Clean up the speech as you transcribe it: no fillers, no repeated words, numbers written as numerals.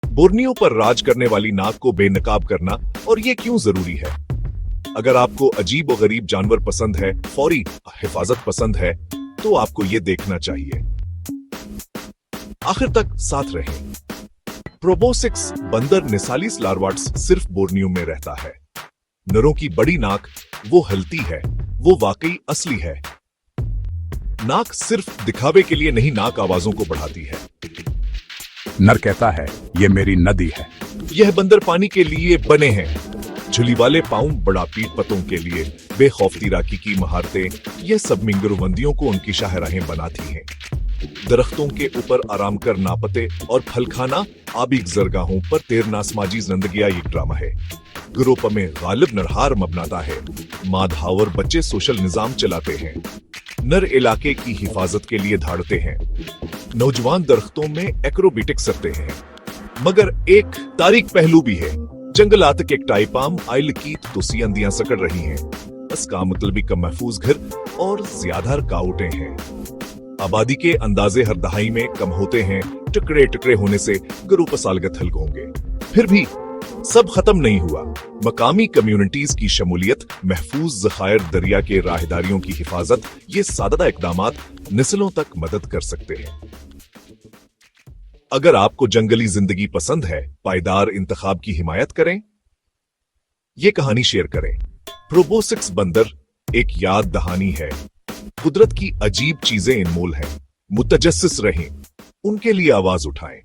Borneo पर राज करने वाली नाग को बेनकाब करना और ये क्यों जरूरी है? अगर आपको अजीब और गरीब जानवर पसंद है, फौरी हिफाजत पसंद है, तो आपको ये देखना चाहिए। आखिर तक साथ रहें। प्रोबोसिक्स बंदर निसालिस लार्वाट्स सिर्फ बोर्नियो में रहता है। नरों की बड़ी नाक वो हलती है, वो वाकई असली है। नाक सिर्फ दिखावे के लिए नहीं, नाक आवाजों को बढ़ाती है। नर कहता है, ये मेरी नदी है। यह बंदर पानी के लिए बने हैं। झुली वाले पाँव, बड़ा पीठ पतों के लिए बेखौफ तैराकी की महारतें, ये सब मिंगरूबंदियों को उनकी शाहराहें बनाती हैं। दरख्तों के ऊपर आराम कर नापते और फल खाना, आबी गुज़रगाहों पर तैरना समाजी जिंदगी एक ड्रामा है। ग्रुप में गालिब नरहार मबनाता है। माधावर बच्चे सोशल निजाम चलाते हैं। नर इलाके की हिफाजत के लिए धाड़ते हैं। नौजवान दरख्तों में एक्रोबेटिक्स करते हैं। मगर एक तारीख पहलू भी है। जंगलात के टाइपाम आइल की तुसी अंदियां सकड़ रही हैं। इसका मतलब का महफूज घर और ज्यादा रुकावटें हैं। आबादी के अंदाजे हर दहाई में कम होते हैं। टुकड़े टुकड़े होने से ग्रुप सालगत हल्क होंगे। फिर भी सब खत्म नहीं हुआ। मकामी कम्युनिटीज की शमूलियत, महफूज ज़खायर दरिया के राहदारियों की हिफाजत, ये सादा इकदामात नस्लों तक मदद कर सकते हैं। अगर आपको जंगली जिंदगी पसंद है, पायदार इंतखाब की हिमायत करें। ये कहानी शेयर करें। प्रोबोसिक्स बंदर एक याद दहानी है। कुदरत की अजीब चीजें इनमोल हैं। मुतजस्सिस रहें, उनके लिए आवाज उठाएं।